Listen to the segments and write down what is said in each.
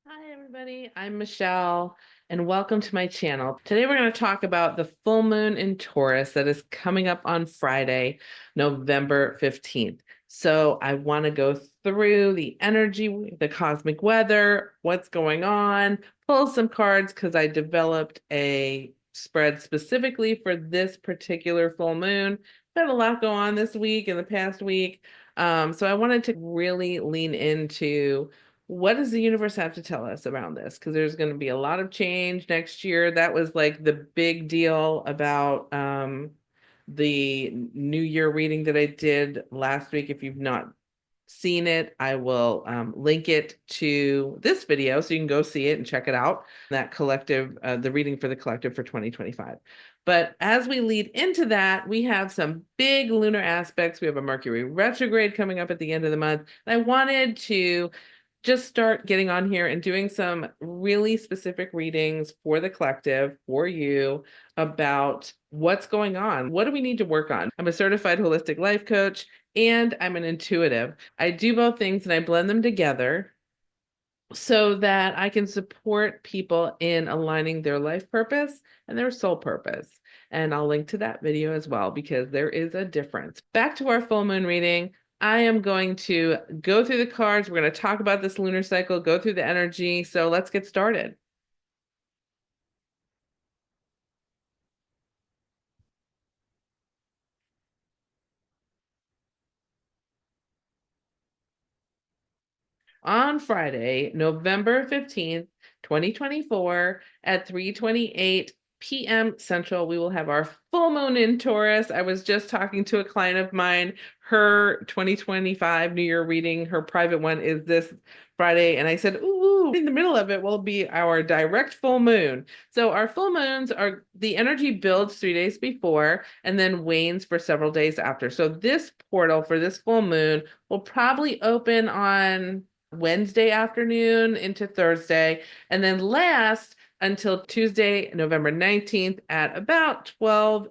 Hi, everybody. I'm Michelle, and welcome to my channel. Today, we're going to talk about the full moon in Taurus that is coming up on Friday, November 15th. So, I want to go through the energy, the cosmic weather, what's going on, pull some cards because I developed a spread specifically for this particular full moon. I've had a lot go on this week and the past week. So, I wanted to really lean into what does the universe have to tell us around this? Because there's going to be a lot of change next year. That was like the big deal about the New Year reading that I did last week. If you've not seen it, I will link it to this video so you can go see it and check it out. That collective, the reading for the collective for 2025. But as we lead into that, we have some big lunar aspects. We have a Mercury retrograde coming up at the end of the month. And I wanted to just start getting on here and doing some really specific readings for the collective, for you, about what's going on. What do we need to work on? I'm a certified holistic life coach and I'm an intuitive. I do both things and I blend them together so that I can support people in aligning their life purpose and their soul purpose. And I'll link to that video as well because there is a difference. Back to our full moon reading. I am going to go through the cards. We're going to talk about this lunar cycle, go through the energy. So let's get started. On Friday, November 15th, 2024 at 3:28 p.m. Central, we will have our full moon in Taurus. I was just talking to a client of mine. Her 2025 New Year reading, her private one is this Friday. And I said, ooh, in the middle of it will be our direct full moon. So our full moons are the energy builds 3 days before and then wanes for several days after. So this portal for this full moon will probably open on Wednesday afternoon into Thursday, and then last until Tuesday, November 19th at about 12,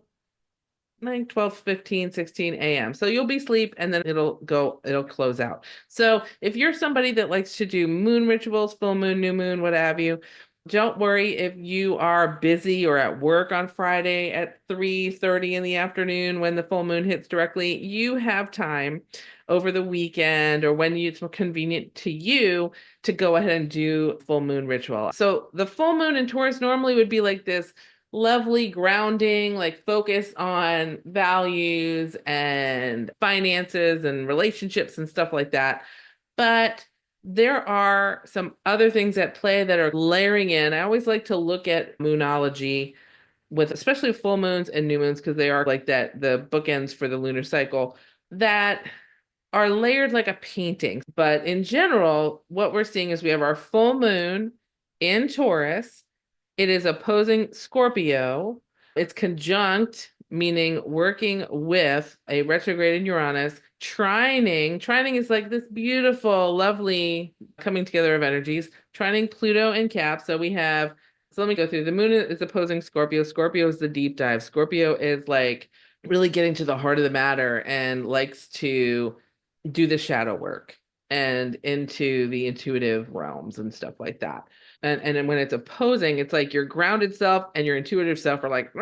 9, 12, 15, 16 a.m. So you'll be asleep and then it'll close out. So if you're somebody that likes to do moon rituals, full moon, new moon, what have you, don't worry if you are busy or at work on Friday at 3:30 in the afternoon when the full moon hits directly. You have time over the weekend or when it's convenient to you to go ahead and do full moon ritual. So the full moon in Taurus normally would be like this lovely grounding, like focus on values and finances and relationships and stuff like that. But there are some other things at play that are layering in. I always like to look at moonology with especially full moons and new moons because they are like that, the bookends for the lunar cycle that are layered like a painting. But in general, what we're seeing is we have our full moon in Taurus. It is opposing Scorpio. It's conjunct, meaning working with a retrograde in Uranus. Trining is like this beautiful, lovely coming together of energies. Trining Pluto in Cap. So let me go through. The moon is opposing Scorpio. Scorpio is the deep dive. Scorpio is like really getting to the heart of the matter and likes to do the shadow work and into the intuitive realms and stuff like that. And then when it's opposing, it's like your grounded self and your intuitive self are like,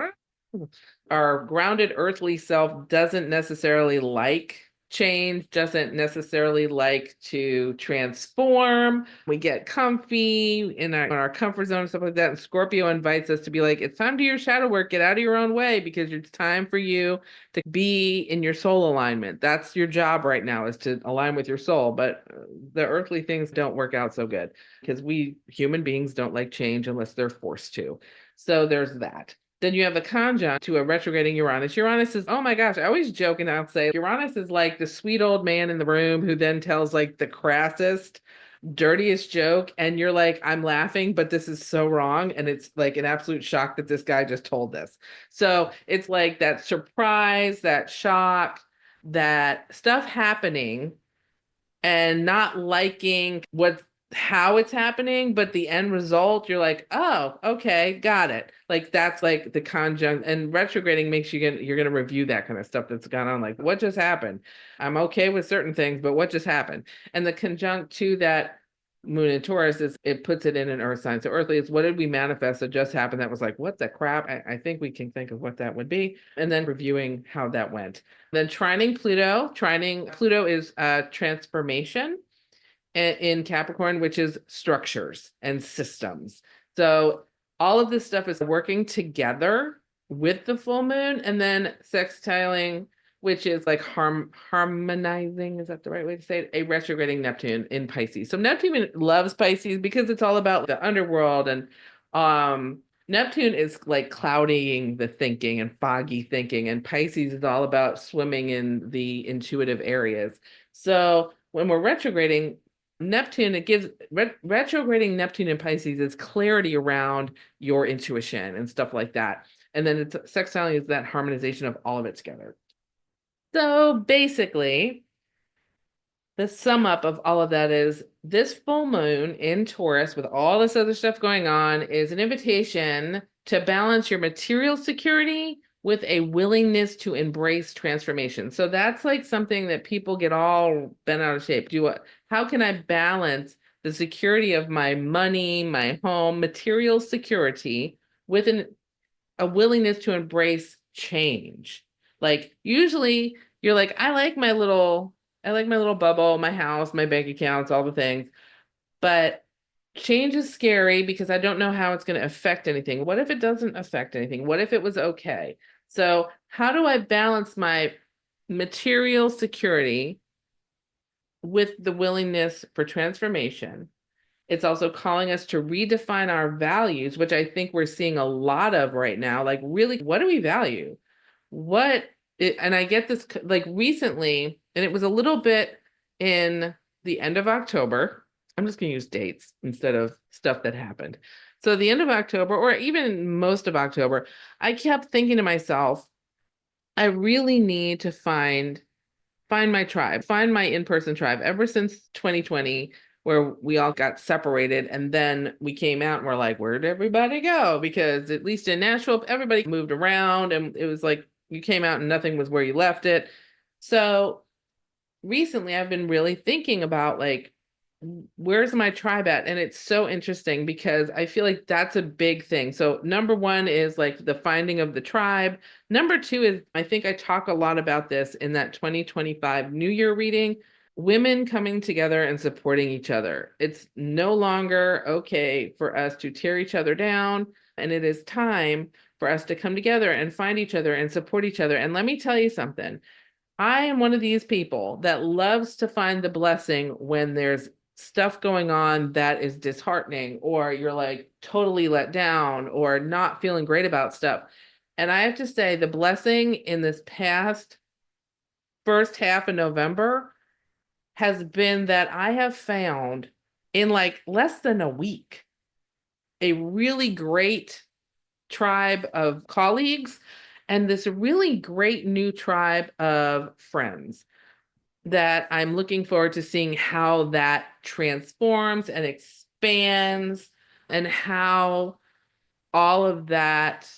our grounded earthly self doesn't necessarily like change, doesn't necessarily like to transform. We get comfy in our comfort zone and stuff like that. And Scorpio invites us to be like, it's time to do your shadow work, get out of your own way because it's time for you to be in your soul alignment. That's your job right now, is to align with your soul. But the earthly things don't work out so good because we human beings don't like change unless they're forced to. So there's that. Then you have a conjunct to a retrograding Uranus. Uranus is, oh my gosh, I always joke and I'll say Uranus is like the sweet old man in the room who then tells like the crassest, dirtiest joke. And you're like, I'm laughing, but this is so wrong. And it's like an absolute shock that this guy just told this. So it's like that surprise, that shock, that stuff happening and not liking how it's happening, but the end result, you're like, oh, okay, got it. Like that's like the conjunct, and retrograding makes you're gonna review that kind of stuff that's gone on. Like, what just happened? I'm okay with certain things, but what just happened? And the conjunct to that moon in Taurus is it puts it in an earth sign. So earthly is what did we manifest that just happened that was like, what the crap? I think we can think of what that would be. And then reviewing how that went. Then trining Pluto. Trining Pluto is transformation in Capricorn, which is structures and systems. So all of this stuff is working together with the full moon, and then sextiling, which is like harmonizing, is that the right way to say it? A retrograding Neptune in Pisces. So Neptune loves Pisces because it's all about the underworld, and Neptune is like clouding the thinking and foggy thinking, and Pisces is all about swimming in the intuitive areas. So when we're retrograding Neptune, it gives retrograding Neptune in Pisces is clarity around your intuition and stuff like that. And then it's sextiling is that harmonization of all of it together. So basically, the sum up of all of that is this full moon in Taurus with all this other stuff going on is an invitation to balance your material security with a willingness to embrace transformation. So that's like something that people get all bent out of shape. How can I balance the security of my money, my home, material security with a willingness to embrace change? Like usually you're like, I like my little bubble, my house, my bank accounts, all the things. But change is scary because I don't know how it's going to affect anything. What if it doesn't affect anything? What if it was okay? So how do I balance my material security with the willingness for transformation? It's also calling us to redefine our values, which I think we're seeing a lot of right now. Like, really, what do we value? And I get this like recently, and it was a little bit in the end of October. I'm just going to use dates instead of stuff that happened. So the end of October, or even most of October, I kept thinking to myself, I really need to find my tribe, find my in-person tribe. Ever since 2020, where we all got separated, and then we came out and we're like, where'd everybody go? Because at least in Nashville, everybody moved around, and it was like you came out and nothing was where you left it. So recently I've been really thinking about like, where's my tribe at? And it's so interesting because I feel like that's a big thing. So number one is like the finding of the tribe. Number two is, I think I talk a lot about this in that 2025 New Year reading, women coming together and supporting each other. It's no longer okay for us to tear each other down. And it is time for us to come together and find each other and support each other. And let me tell you something. I am one of these people that loves to find the blessing when there's stuff going on that is disheartening, or you're like totally let down or not feeling great about stuff. And I have to say, the blessing in this past first half of November has been that I have found in like less than a week a really great tribe of colleagues and this really great new tribe of friends that I'm looking forward to seeing how that transforms and expands, and how all of that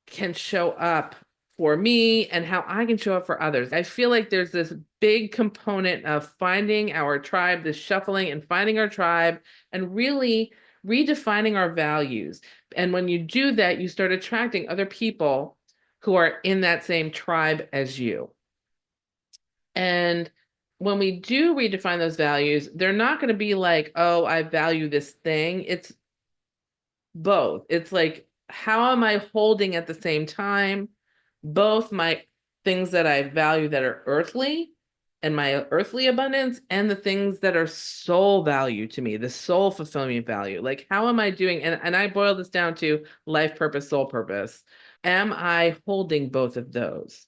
can show up for me and how I can show up for others. I feel like there's this big component of finding our tribe, this shuffling and finding our tribe, and really redefining our values. And when you do that, you start attracting other people who are in that same tribe as you. And when we do redefine those values, they're not going to be like, oh, I value this thing. It's both. It's like, how am I holding at the same time both my things that I value that are earthly and my earthly abundance, and the things that are soul value to me, the soul fulfillment value? Like, how am I doing? And I boil this down to life purpose, soul purpose. Am I holding both of those?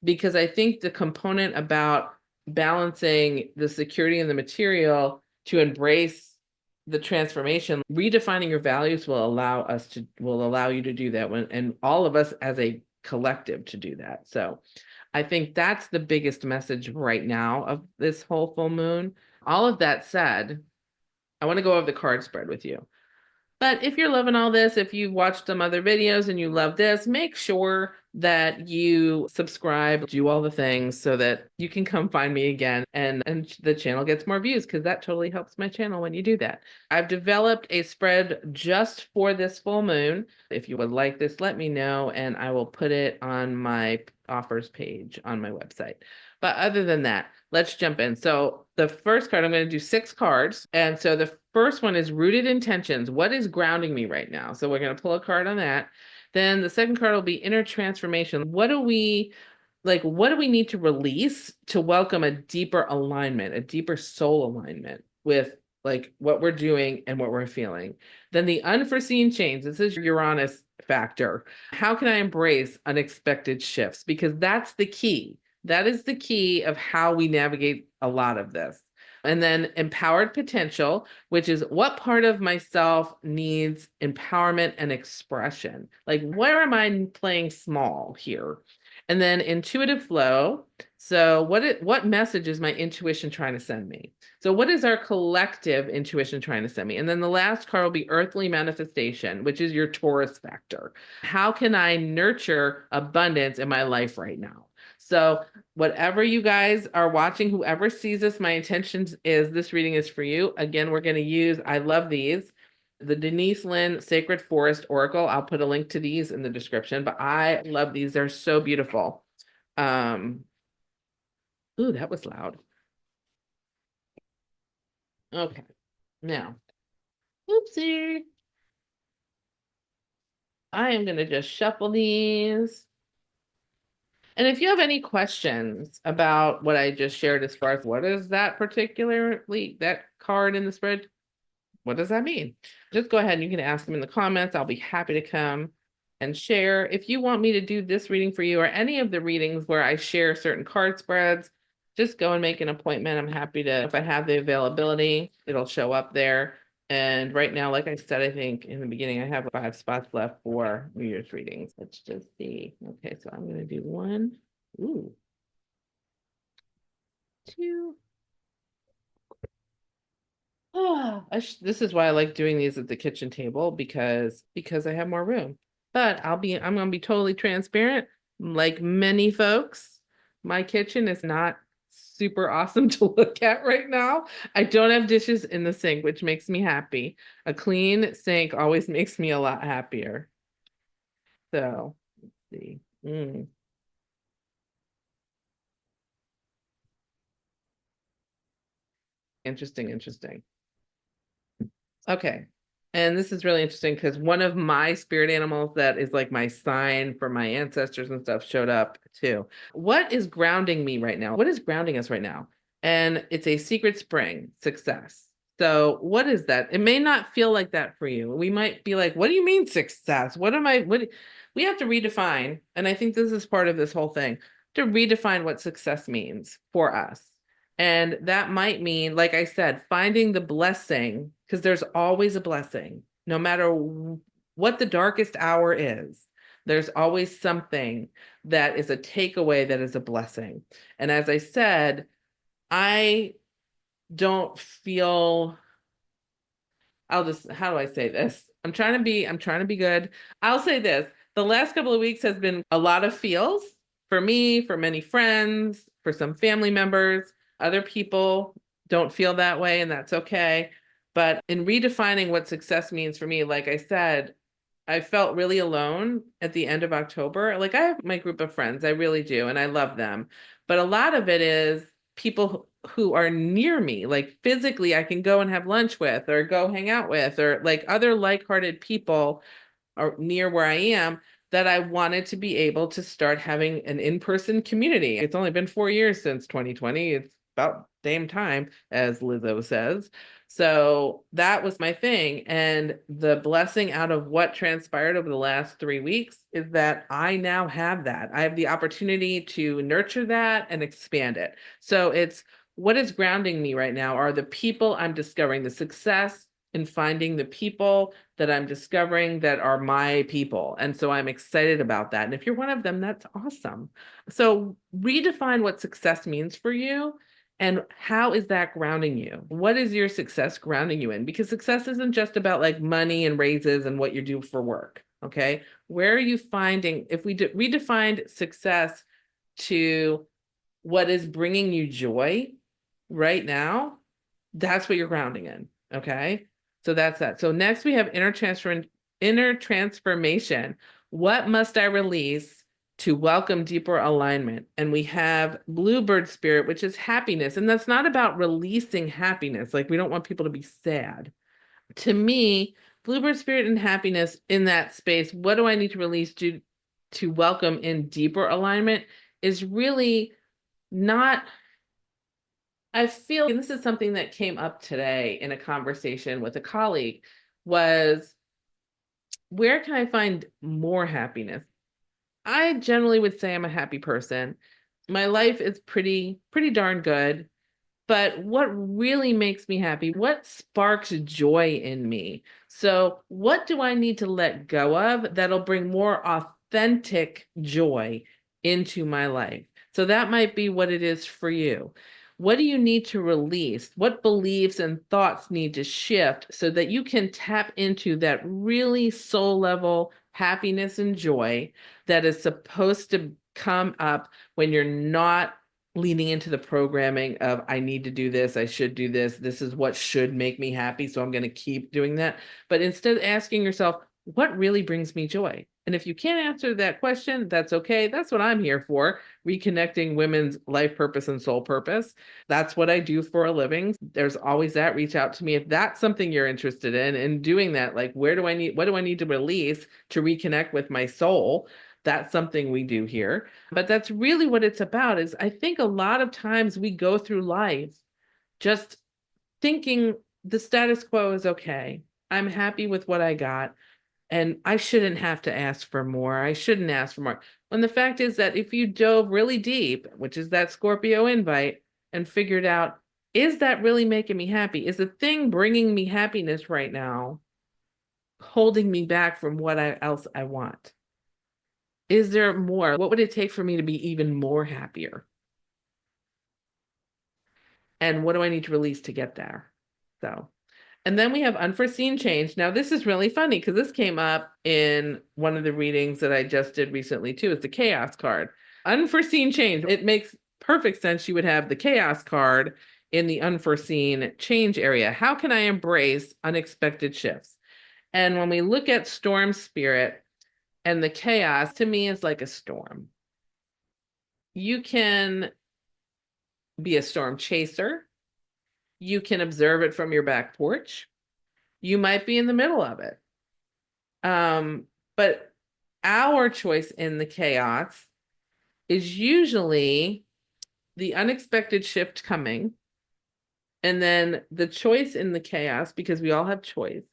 Because I think the component about balancing the security and the material to embrace the transformation, redefining your values will allow you to do that and all of us as a collective to do that. So I think that's the biggest message right now of this whole full moon. All of that said, I want to go over the card spread with you. But if you're loving all this, if you've watched some other videos and you love this, make sure that you subscribe, do all the things so that you can come find me again and the channel gets more views, because that totally helps my channel when you do that. I've developed a spread just for this full moon. If you would like this, let me know and I will put it on my offers page on my website. But other than that, let's jump in. So the first card, I'm going to do 6 cards. And so the first one is rooted intentions. What is grounding me right now? So we're going to pull a card on that. Then the second card will be inner transformation. What do we need to release to welcome a deeper alignment, a deeper soul alignment with like what we're doing and what we're feeling? Then the unforeseen change. This is Uranus factor. How can I embrace unexpected shifts? Because that's the key. That is the key of how we navigate a lot of this. And then empowered potential, which is what part of myself needs empowerment and expression? Like, where am I playing small here? And then intuitive flow. So what message is my intuition trying to send me? So what is our collective intuition trying to send me? And then the last card will be earthly manifestation, which is your Taurus factor. How can I nurture abundance in my life right now? So whatever you guys are watching, whoever sees this, my intention is this reading is for you. Again, we're going to use, I love these, the Denise Lynn Sacred Forest Oracle. I'll put a link to these in the description, but I love these. They're so beautiful. Ooh, that was loud. Okay, now, oopsie. I am going to just shuffle these. And if you have any questions about what I just shared as far as what is that particularly, that card in the spread, what does that mean? Just go ahead and you can ask them in the comments. I'll be happy to come and share. If you want me to do this reading for you or any of the readings where I share certain card spreads, just go and make an appointment. I'm happy to, if I have the availability, it'll show up there. And right now, like I said, I think in the beginning, I have 5 spots left for New Year's readings. Let's just see. Okay, so I'm going to do 1, ooh, 2. Oh, this is why I like doing these at the kitchen table because I have more room. But I'm going to be totally transparent. Like many folks, my kitchen is not super awesome to look at right now. I don't have dishes in the sink, which makes me happy. A clean sink always makes me a lot happier. So, let's see. Interesting, interesting. Okay. And this is really interesting because one of my spirit animals that is like my sign for my ancestors and stuff showed up too. What is grounding me right now? What is grounding us right now? And it's a secret spring, success. So what is that? It may not feel like that for you. We might be like, what do you mean success? We have to redefine. And I think this is part of this whole thing, to redefine what success means for us. And that might mean, like I said, finding the blessing, because there's always a blessing, no matter what the darkest hour is. There's always something that is a takeaway that is a blessing. And as I said, I don't feel, how do I say this? I'm trying to be good. I'll say this. The last couple of weeks has been a lot of feels for me, for many friends, for some family members. Other people don't feel that way, and that's okay. But in redefining what success means for me, like I said, I felt really alone at the end of October. Like I have my group of friends, I really do, and I love them. But a lot of it is people who are near me, like physically I can go and have lunch with or go hang out with, or like other like-hearted people are near where I am, that I wanted to be able to start having an in-person community. It's only been 4 years since 2020. It's about damn time, as Lizzo says. So that was my thing. And the blessing out of what transpired over the last 3 weeks is that I now have that. I have the opportunity to nurture that and expand it. So it's what is grounding me right now are the people I'm discovering, the success in finding the people that I'm discovering that are my people. And so I'm excited about that. And if you're one of them, that's awesome. So redefine what success means for you And how is that grounding you? What is your success grounding you in? Because success isn't just about like money and raises and what you do for work. Okay. Where are you finding, if we redefined success to what is bringing you joy right now, that's what you're grounding in. Okay. So that's that. So next we have inner transformation. What must I release to welcome deeper alignment? And we have bluebird spirit, which is happiness. And that's not about releasing happiness. Like we don't want people to be sad. To me, bluebird spirit and happiness in that space, what do I need to release to welcome in deeper alignment is really not, I feel, and this is something that came up today in a conversation with a colleague, was where can I find more happiness? I generally would say I'm a happy person. My life is pretty darn good. But what really makes me happy? What sparks joy in me? So, what do I need to let go of that'll bring more authentic joy into my life? So, that might be what it is for you. What do you need to release? What beliefs and thoughts need to shift so that you can tap into that really soul level happiness and joy that is supposed to come up when you're not leaning into the programming of I need to do this, I should do this, this is what should make me happy, so I'm going to keep doing that. But instead asking yourself, what really brings me joy? And if you can't answer that question, that's okay. That's what I'm here for, reconnecting women's life purpose and soul purpose. That's what I do for a living. There's always that. Reach out to me if that's something you're interested in and doing that. Like, what do I need to release to reconnect with my soul? That's something we do here. But that's really what it's about is I think a lot of times we go through life just thinking the status quo is okay. I'm happy with what I got. And I shouldn't have to ask for more. I shouldn't ask for more. When the fact is that if you dove really deep, which is that Scorpio invite, and figured out, is that really making me happy? Is the thing bringing me happiness right now holding me back from what else I want? Is there more? What would it take for me to be even more happier? And what do I need to release to get there? So, and then we have unforeseen change. Now, this is really funny because this came up in one of the readings that I just did recently, too. It's the chaos card. Unforeseen change. It makes perfect sense you would have the chaos card in the unforeseen change area. How can I embrace unexpected shifts? And when we look at storm spirit and the chaos, to me, is like a storm. You can be a storm chaser. You can observe it from your back porch. You might be in the middle of it. But our choice in the chaos is usually the unexpected shift coming. And then the choice in the chaos, because we all have choice,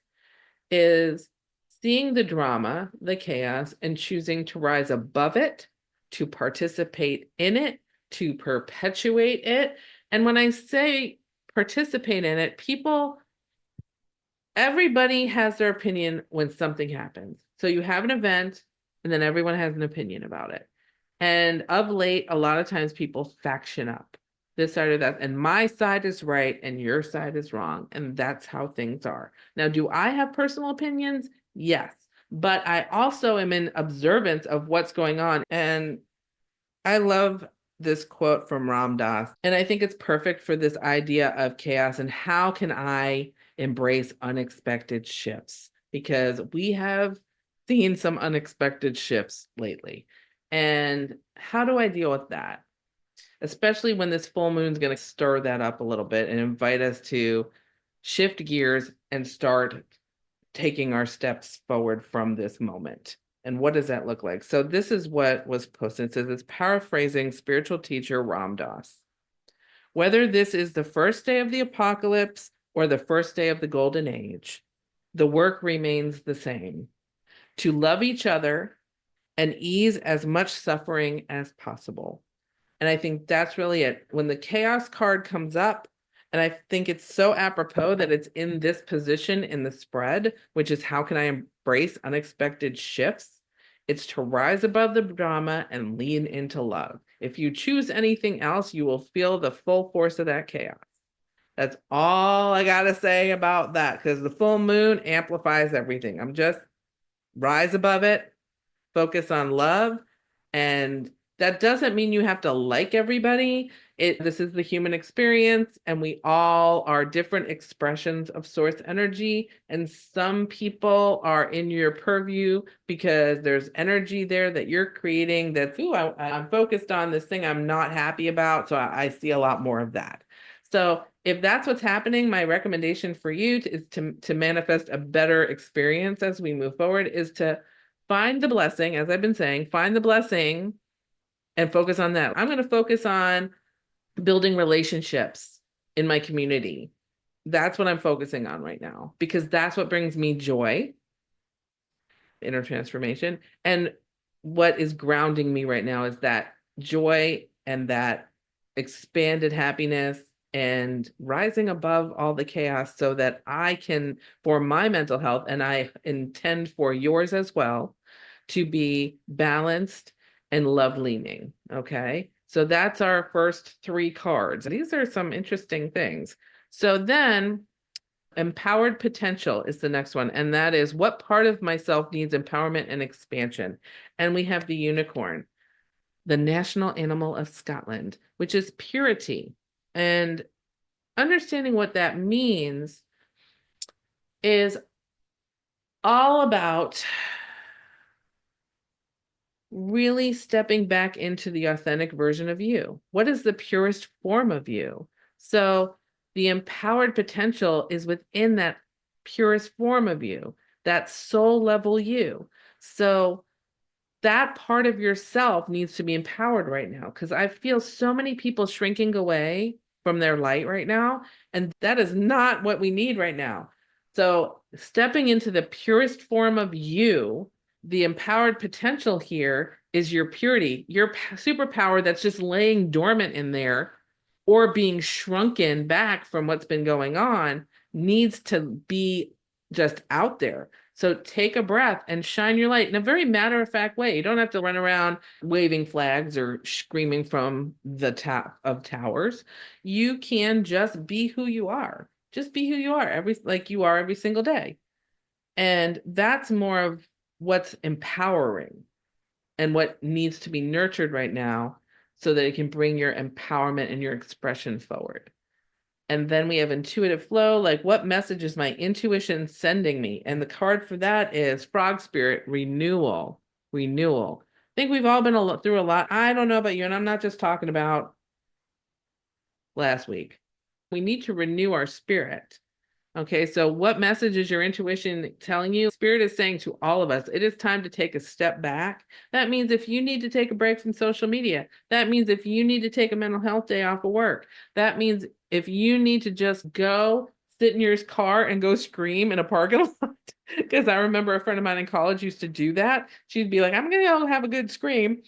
is seeing the drama, the chaos, and choosing to rise above it, to participate in it, to perpetuate it. And when I say participate in it, everybody has their opinion when something happens. So you have an event, and then everyone has an opinion about it. And of late, a lot of times people faction up this side or that, and my side is right and your side is wrong. And that's how things are. Now, do I have personal opinions? Yes. But I also am in observance of what's going on. And I love this quote from Ram Dass, and I think it's perfect for this idea of chaos and how can I embrace unexpected shifts? Because we have seen some unexpected shifts lately. And how do I deal with that? Especially when this full moon is going to stir that up a little bit and invite us to shift gears and start taking our steps forward from this moment. And what does that look like? So this is what was posted. It says it's paraphrasing spiritual teacher Ram Dass. Whether this is the first day of the apocalypse or the first day of the golden age, the work remains the same: to love each other and ease as much suffering as possible. And I think that's really it. When the chaos card comes up, and I think it's so apropos that it's in this position in the spread, which is how can I embrace unexpected shifts? It's to rise above the drama and lean into love. If you choose anything else, you will feel the full force of that chaos. That's all I got to say about that, because the full moon amplifies everything. I'm just rise above it, focus on love. And that doesn't mean you have to like everybody. This is the human experience, and we all are different expressions of source energy. And some people are in your purview because there's energy there that you're creating that's, ooh, I'm focused on this thing I'm not happy about. So I see a lot more of that. So if that's what's happening, my recommendation for you is to manifest a better experience as we move forward is to find the blessing, as I've been saying, find the blessing and focus on that. I'm going to focus on building relationships in my community. That's what I'm focusing on right now, because that's what brings me joy, inner transformation. And what is grounding me right now is that joy and that expanded happiness and rising above all the chaos so that I can, for my mental health, and I intend for yours as well, to be balanced and love leaning. Okay. So that's our first three cards. These are some interesting things. So then empowered potential is the next one. And that is, what part of myself needs empowerment and expansion? And we have the unicorn, the national animal of Scotland, which is purity. And understanding what that means is all about really stepping back into the authentic version of you. What is the purest form of you? So the empowered potential is within that purest form of you, that soul level you. So that part of yourself needs to be empowered right now, because I feel so many people shrinking away from their light right now, and that is not what we need right now. So stepping into the purest form of you, the empowered potential here is your purity, your superpower that's just laying dormant in there or being shrunken back from what's been going on needs to be just out there. So take a breath and shine your light in a very matter-of-fact way. You don't have to run around waving flags or screaming from the top of towers. You can just be who you are. Just be who you are, like you are every single day. And that's more of what's empowering and what needs to be nurtured right now so that it can bring your empowerment and your expression forward. And then we have intuitive flow, like what message is my intuition sending me? And the card for that is Frog Spirit, renewal, renewal. I think we've all been through a lot. I don't know about you, and I'm not just talking about last week. We need to renew our spirit. Okay, so what message is your intuition telling you? Spirit is saying to all of us, it is time to take a step back. That means if you need to take a break from social media, that means if you need to take a mental health day off of work, that means if you need to just go sit in your car and go scream in a parking lot. Because I remember a friend of mine in college used to do that. She'd be like, I'm going to go have a good scream.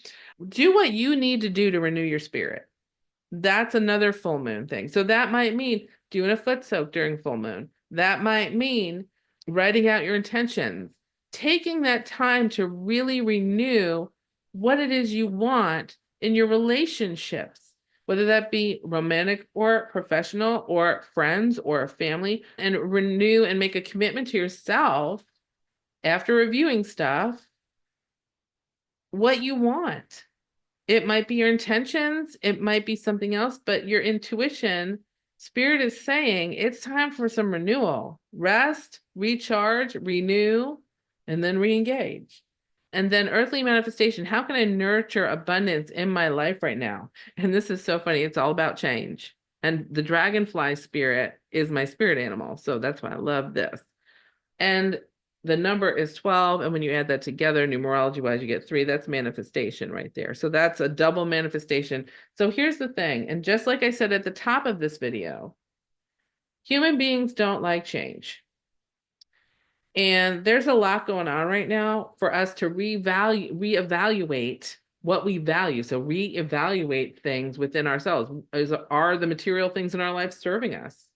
Do what you need to do to renew your spirit. That's another full moon thing. So that might mean doing a foot soak during full moon. That might mean writing out your intentions, taking that time to really renew what it is you want in your relationships, whether that be romantic or professional or friends or family, and renew and make a commitment to yourself after reviewing stuff, what you want. It might be your intentions, it might be something else, but your intuition, spirit is saying it's time for some renewal. Rest, recharge, renew, and then re-engage. And then earthly manifestation. How can I nurture abundance in my life right now? And this is so funny. It's all about change. And the dragonfly spirit is my spirit animal. So that's why I love this. And the number is 12. And when you add that together, numerology wise, you get 3. That's manifestation right there. So that's a double manifestation. So here's the thing. And just like I said at the top of this video, human beings don't like change. And there's a lot going on right now for us to reevaluate what we value. So reevaluate things within ourselves. Are the material things in our life serving us?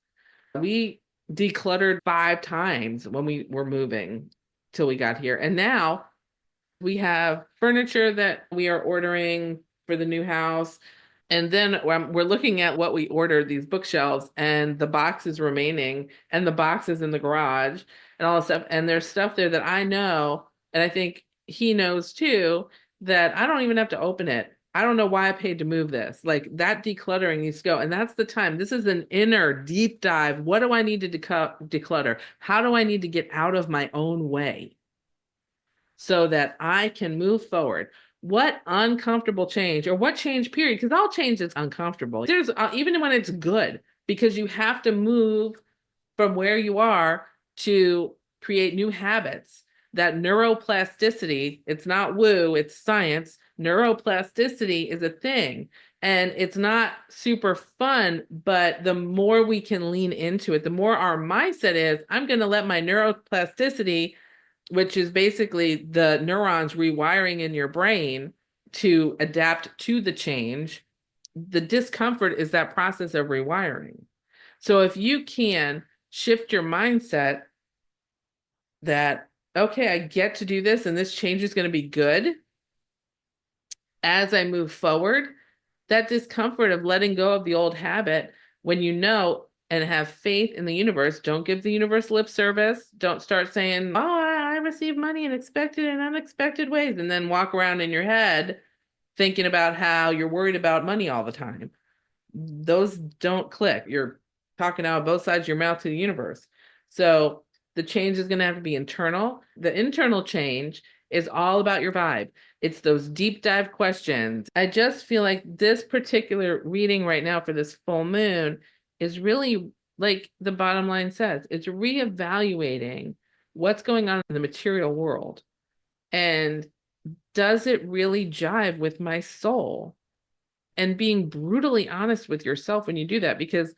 We decluttered 5 times when we were moving till we got here. And now we have furniture that we are ordering for the new house. And then we're looking at what we ordered, these bookshelves, and the box is remaining, and the box is in the garage, and all this stuff. And there's stuff there that I know, and I think he knows too, that I don't even have to open it. I don't know why I paid to move this. Like that decluttering needs to go. And that's the time. This is an inner deep dive. What do I need to declutter? How do I need to get out of my own way so that I can move forward? What uncomfortable change, or what change period, because all change is uncomfortable. There's even when it's good, because you have to move from where you are to create new habits. That neuroplasticity, it's not woo, it's science. Neuroplasticity is a thing, and it's not super fun, but the more we can lean into it, the more our mindset is, I'm going to let my neuroplasticity, which is basically the neurons rewiring in your brain to adapt to the change. The discomfort is that process of rewiring. So if you can shift your mindset that, okay, I get to do this and this change is going to be good as I move forward, that discomfort of letting go of the old habit, when you know and have faith in the universe, don't give the universe lip service. Don't start saying, oh, I receive money in expected and unexpected ways, and then walk around in your head thinking about how you're worried about money all the time. Those don't click. You're talking out of both sides of your mouth to the universe. So the change is going to have to be internal. The internal change is all about your vibe. It's those deep dive questions. I just feel like this particular reading right now for this full moon is really, like the bottom line says, it's reevaluating what's going on in the material world. And does it really jive with my soul? And being brutally honest with yourself when you do that, because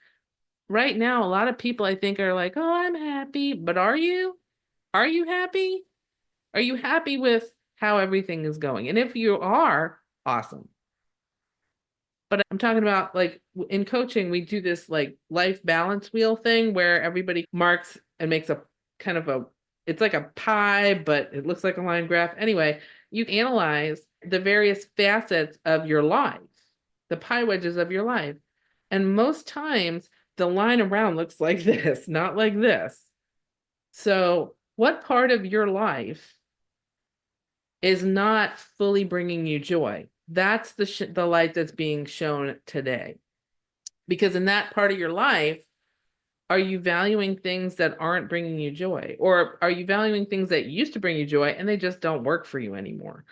right now, a lot of people I think are like, oh, I'm happy. But are you? Are you happy? Are you happy with how everything is going? And if you are, awesome. But I'm talking about, like, in coaching, we do this like life balance wheel thing where everybody marks and makes a kind of a, it's like a pie, but it looks like a line graph. Anyway, you analyze the various facets of your life, the pie wedges of your life. And most times the line around looks like this, not like this. So what part of your life is not fully bringing you joy? That's the light that's being shown today. Because in that part of your life, are you valuing things that aren't bringing you joy? Or are you valuing things that used to bring you joy and they just don't work for you anymore?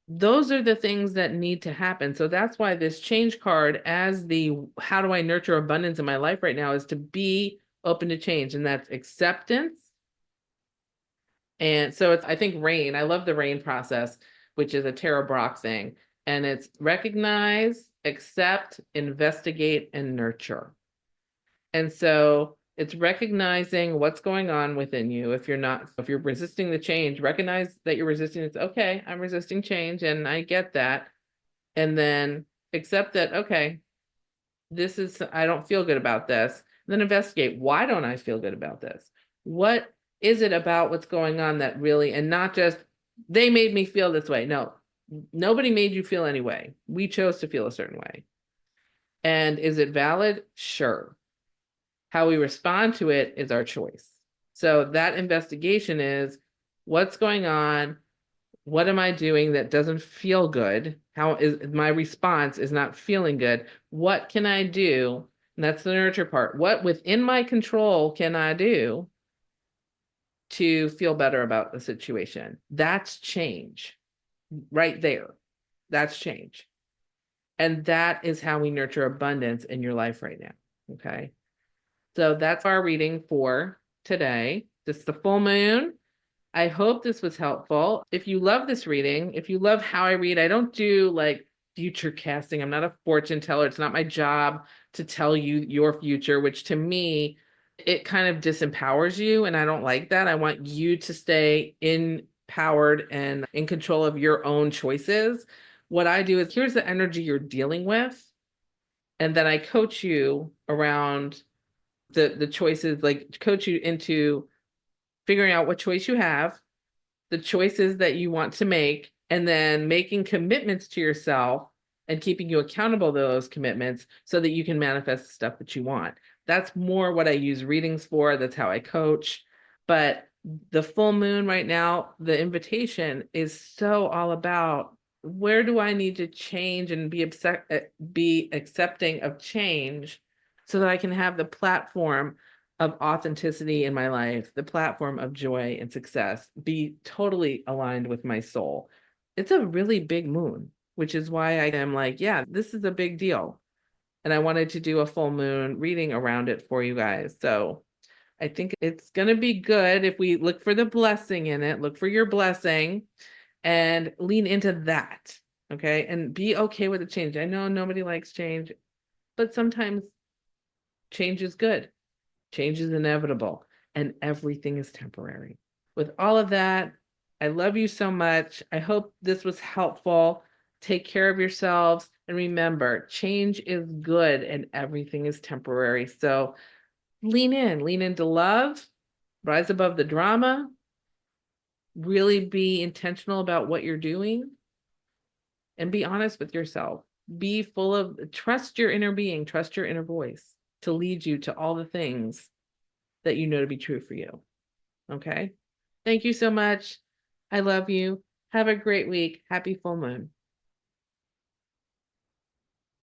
Those are the things that need to happen. So that's why this change card, as the how do I nurture abundance in my life right now, is to be open to change. And that's acceptance. And so it's, I think, rain. I love the rain process, which is a Tara Brach thing. And it's recognize, accept, investigate, and nurture. And so it's recognizing what's going on within you. If you're resisting the change, recognize that you're resisting. It's okay, I'm resisting change and I get that. And then accept that, okay, I don't feel good about this. Then investigate, why don't I feel good about this? What is it about what's going on that really, and not just, they made me feel this way. No, nobody made you feel any way. We chose to feel a certain way. And is it valid? Sure. How we respond to it is our choice. So that investigation is, what's going on? What am I doing that doesn't feel good? How is my response is not feeling good? What can I do? And that's the nurture part. What within my control can I do to feel better about the situation? That's change right there. That's change. And that is how we nurture abundance in your life right now. Okay. So that's our reading for today. This is the full moon. I hope this was helpful. If you love this reading, if you love how I read, I don't do like future casting. I'm not a fortune teller. It's not my job to tell you your future, which to me, it kind of disempowers you. And I don't like that. I want you to stay empowered and in control of your own choices. What I do is, here's the energy you're dealing with. And then I coach you around the choices, like coach you into figuring out what choice you have, the choices that you want to make, and then making commitments to yourself and keeping you accountable to those commitments so that you can manifest the stuff that you want. That's more what I use readings for. That's how I coach. But the full moon right now, the invitation is so all about, where do I need to change and be accepting of change so that I can have the platform of authenticity in my life, the platform of joy and success, be totally aligned with my soul. It's a really big moon, which is why I am like, yeah, this is a big deal. And I wanted to do a full moon reading around it for you guys. So I think it's going to be good if we look for the blessing in it, look for your blessing and lean into that. Okay. And be okay with the change. I know nobody likes change, but sometimes change is good. Change is inevitable and everything is temporary. With all of that, I love you so much. I hope this was helpful. Take care of yourselves. And remember, change is good and everything is temporary. So lean into love, rise above the drama, really be intentional about what you're doing, and be honest with yourself. Be full of, trust your inner being, trust your inner voice to lead you to all the things that you know to be true for you. Okay. Thank you so much. I love you. Have a great week. Happy full moon.